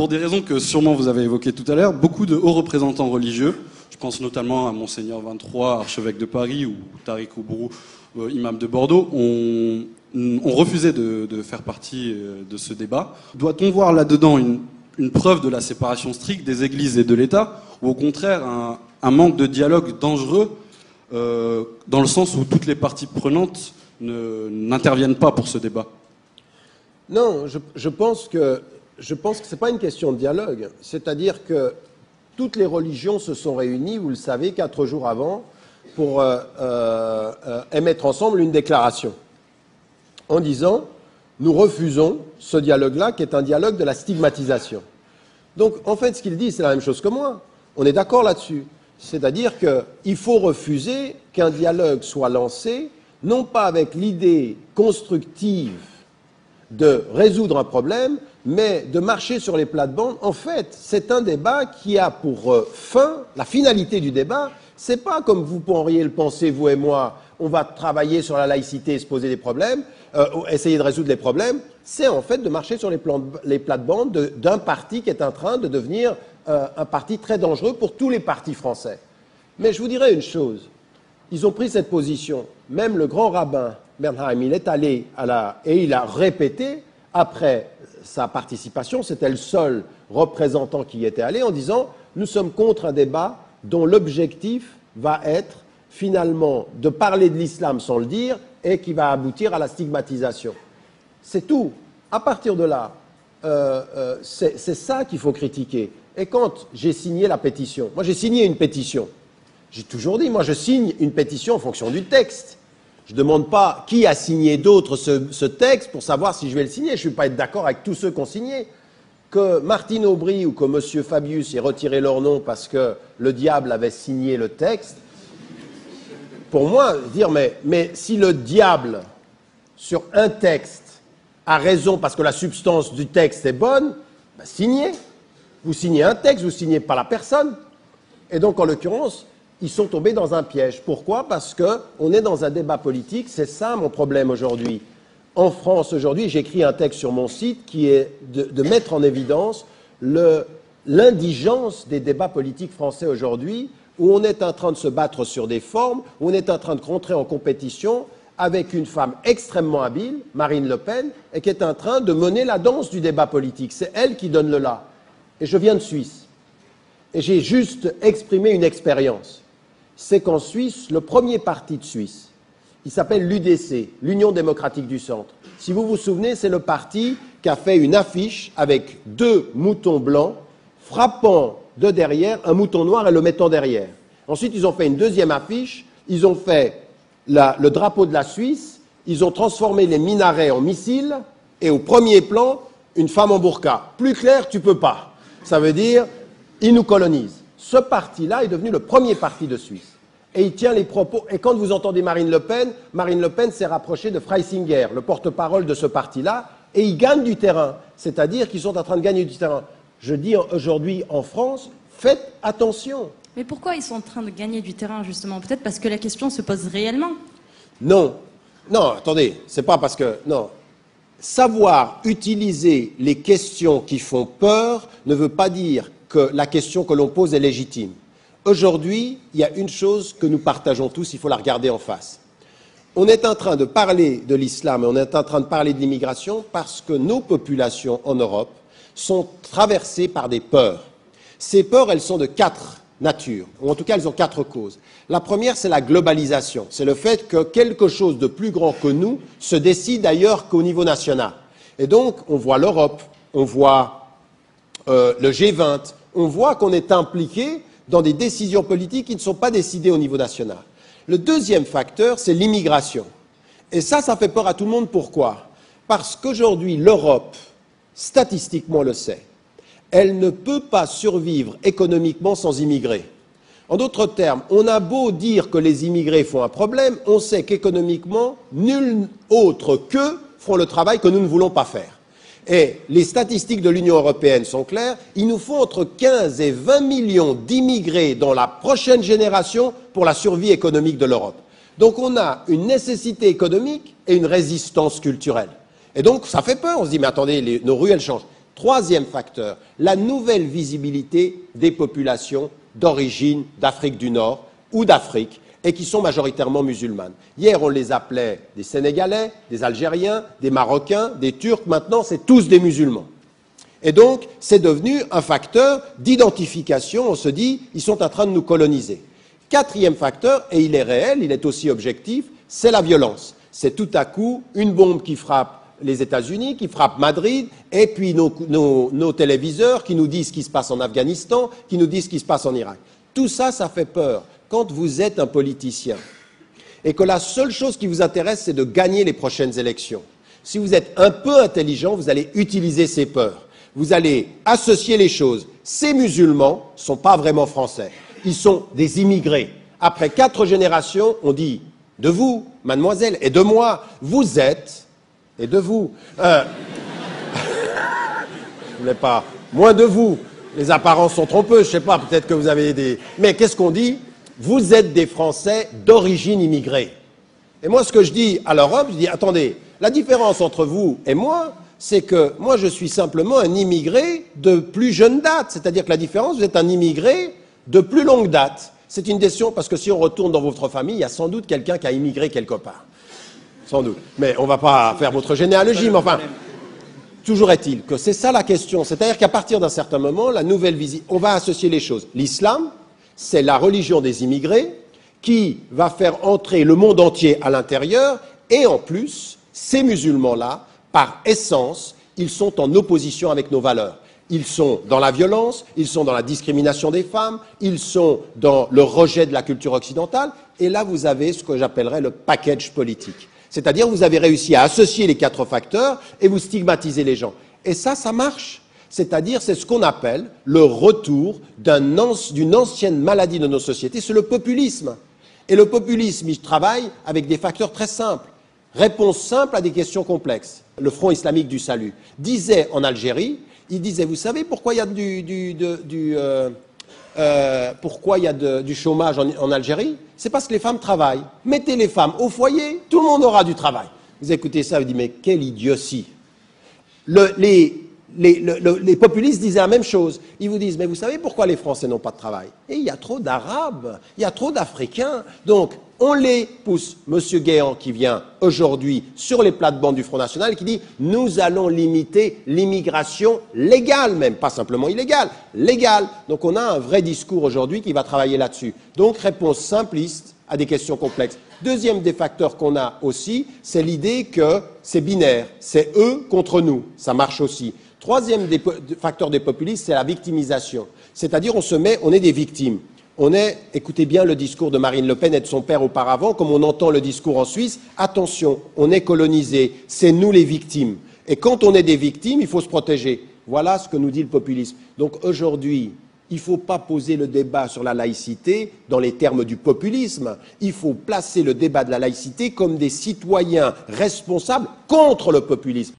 pour des raisons que sûrement vous avez évoquées tout à l'heure, beaucoup de hauts représentants religieux, je pense notamment à Monseigneur 23, archevêque de Paris, ou Tariq Oubrou, imam de Bordeaux, ont refusé de faire partie de ce débat. Doit-on voir là-dedans une preuve de la séparation stricte des églises et de l'État, ou au contraire un manque de dialogue dangereux dans le sens où toutes les parties prenantes n'interviennent pas pour ce débat? Non, je pense que ce n'est pas une question de dialogue. C'est-à-dire que toutes les religions se sont réunies, vous le savez, 4 jours avant, pour émettre ensemble une déclaration en disant « Nous refusons ce dialogue-là, qui est un dialogue de la stigmatisation ». Donc, en fait, ce qu'il dit, c'est la même chose que moi. On est d'accord là-dessus. C'est-à-dire qu'il faut refuser qu'un dialogue soit lancé, non pas avec l'idée constructive de résoudre un problème, mais de marcher sur les plates-bandes. En fait, c'est un débat qui a pour fin, la finalité du débat, c'est pas comme vous pourriez le penser, vous et moi, on va travailler sur la laïcité et se poser des problèmes, essayer de résoudre les problèmes, c'est en fait de marcher sur les plates-bandes d'un parti qui est en train de devenir un parti très dangereux pour tous les partis français. Mais je vous dirais une chose, ils ont pris cette position, même le grand rabbin Bernheim, il est allé et il a répété, après sa participation, c'était le seul représentant qui y était allé, en disant « Nous sommes contre un débat dont l'objectif va être finalement de parler de l'islam sans le dire et qui va aboutir à la stigmatisation. » C'est tout. À partir de là, c'est ça qu'il faut critiquer. Et quand j'ai signé la pétition, moi j'ai signé une pétition, j'ai toujours dit, moi je signe une pétition en fonction du texte. Je ne demande pas qui a signé d'autres ce texte pour savoir si je vais le signer. Je ne vais pas être d'accord avec tous ceux qui ont signé. Que Martine Aubry ou que M. Fabius ait retiré leur nom parce que le diable avait signé le texte, pour moi, dire mais si le diable, sur un texte, a raison parce que la substance du texte est bonne, ben signez. Vous signez un texte, vous ne signez pas la personne. Et donc, en l'occurrence, ils sont tombés dans un piège. Pourquoi? Parce qu'on est dans un débat politique. C'est ça mon problème aujourd'hui. En France, aujourd'hui, j'écris un texte sur mon site qui est de mettre en évidence l'indigence des débats politiques français aujourd'hui, où on est en train de se battre sur des formes, où on est en train de rentrer en compétition avec une femme extrêmement habile, Marine Le Pen, et qui est en train de mener la danse du débat politique. C'est elle qui donne le là. Et je viens de Suisse. Et j'ai juste exprimé une expérience. C'est qu'en Suisse, le premier parti de Suisse, il s'appelle l'UDC, l'Union démocratique du centre. Si vous vous souvenez, c'est le parti qui a fait une affiche avec 2 moutons blancs frappant de derrière un mouton noir et le mettant derrière. Ensuite, ils ont fait une deuxième affiche, ils ont fait le drapeau de la Suisse, ils ont transformé les minarets en missiles et au premier plan, une femme en burqa. Plus clair, tu peux pas. Ça veut dire, ils nous colonisent. Ce parti-là est devenu le premier parti de Suisse. Et il tient les propos. Et quand vous entendez Marine Le Pen s'est rapprochée de Freisinger, le porte-parole de ce parti-là, et ils gagnent du terrain. C'est-à-dire qu'ils sont en train de gagner du terrain. Je dis aujourd'hui en France, faites attention. Mais pourquoi ils sont en train de gagner du terrain, justement? Peut-être parce que la question se pose réellement. Non. Non, attendez, c'est pas parce que... Non. Savoir utiliser les questions qui font peur ne veut pas dire que la question que l'on pose est légitime. Aujourd'hui, il y a une chose que nous partageons tous, il faut la regarder en face. On est en train de parler de l'islam et on est en train de parler de l'immigration parce que nos populations en Europe sont traversées par des peurs. Ces peurs, elles sont de 4 natures, ou en tout cas, elles ont 4 causes. La première, c'est la globalisation. C'est le fait que quelque chose de plus grand que nous se décide ailleurs qu'au niveau national. Et donc, on voit l'Europe, on voit le G20, on voit qu'on est impliqué dans des décisions politiques qui ne sont pas décidées au niveau national. Le deuxième facteur, c'est l'immigration. Et ça fait peur à tout le monde. Pourquoi? Parce qu'aujourd'hui, l'Europe, statistiquement, on le sait, elle ne peut pas survivre économiquement sans immigrés. En d'autres termes, on a beau dire que les immigrés font un problème, on sait qu'économiquement, nul autre qu'eux feront le travail que nous ne voulons pas faire. Et les statistiques de l'Union européenne sont claires, il nous faut entre 15 et 20 millions d'immigrés dans la prochaine génération pour la survie économique de l'Europe. Donc on a une nécessité économique et une résistance culturelle. Et donc ça fait peur, on se dit mais attendez, nos rues elles changent. Troisième facteur, la nouvelle visibilité des populations d'origine d'Afrique du Nord ou d'Afrique et qui sont majoritairement musulmanes. Hier, on les appelait des Sénégalais, des Algériens, des Marocains, des Turcs. Maintenant, c'est tous des musulmans. Et donc, c'est devenu un facteur d'identification. On se dit, ils sont en train de nous coloniser. Quatrième facteur, et il est réel, il est aussi objectif, c'est la violence. C'est tout à coup une bombe qui frappe les États-Unis, qui frappe Madrid, et puis nos téléviseurs qui nous disent ce qui se passe en Afghanistan, qui nous disent ce qui se passe en Irak. Tout ça, ça fait peur. Quand vous êtes un politicien et que la seule chose qui vous intéresse, c'est de gagner les prochaines élections, si vous êtes un peu intelligent, vous allez utiliser ces peurs. Vous allez associer les choses. Ces musulmans ne sont pas vraiment français. Ils sont des immigrés. Après 4 générations, on dit de vous, mademoiselle, et de moi, vous êtes, et de vous. Je voulais pas. Moins de vous. Les apparences sont trompeuses, je ne sais pas, peut-être que vous avez des... Mais qu'est-ce qu'on dit? Vous êtes des Français d'origine immigrée. Et moi, ce que je dis à l'Europe, je dis, attendez, la différence entre vous et moi, c'est que moi, je suis simplement un immigré de plus jeune date. C'est-à-dire que la différence, vous êtes un immigré de plus longue date. C'est une question, parce que si on retourne dans votre famille, il y a sans doute quelqu'un qui a immigré quelque part. Sans doute. Mais on ne va pas faire votre généalogie, mais enfin... Toujours est-il que c'est ça la question. C'est-à-dire qu'à partir d'un certain moment, la nouvelle visite, on va associer les choses. L'islam, c'est la religion des immigrés qui va faire entrer le monde entier à l'intérieur et en plus, ces musulmans-là, par essence, ils sont en opposition avec nos valeurs. Ils sont dans la violence, ils sont dans la discrimination des femmes, ils sont dans le rejet de la culture occidentale. Et là, vous avez ce que j'appellerais le package politique. C'est-à-dire vous avez réussi à associer les 4 facteurs et vous stigmatisez les gens. Et ça marche. C'est-à-dire, c'est ce qu'on appelle le retour d'une ancienne maladie de nos sociétés, c'est le populisme. Et le populisme, il travaille avec des facteurs très simples. Réponse simple à des questions complexes. Le Front islamique du salut disait en Algérie, il disait, vous savez pourquoi il y a du chômage en Algérie? C'est parce que les femmes travaillent. Mettez les femmes au foyer, tout le monde aura du travail. Vous écoutez ça, vous dites, mais quelle idiotie. Les populistes disaient la même chose. Ils vous disent, mais vous savez pourquoi les Français n'ont pas de travail? Et il y a trop d'Arabes, il y a trop d'Africains. Donc, on les pousse. Monsieur Guéant, qui vient aujourd'hui sur les plates-bandes du Front National, qui dit, nous allons limiter l'immigration légale même, pas simplement illégale, légale. Donc, on a un vrai discours aujourd'hui qui va travailler là-dessus. Donc, réponse simpliste à des questions complexes. Deuxième des facteurs qu'on a aussi, c'est l'idée que c'est binaire, c'est eux contre nous. Ça marche aussi. Troisième des facteurs des populistes, c'est la victimisation. C'est-à-dire, on est des victimes. Écoutez bien le discours de Marine Le Pen et de son père auparavant, comme on entend le discours en Suisse, attention, on est colonisés, c'est nous les victimes. Et quand on est des victimes, il faut se protéger. Voilà ce que nous dit le populisme. Donc aujourd'hui, il ne faut pas poser le débat sur la laïcité dans les termes du populisme. Il faut placer le débat de la laïcité comme des citoyens responsables contre le populisme.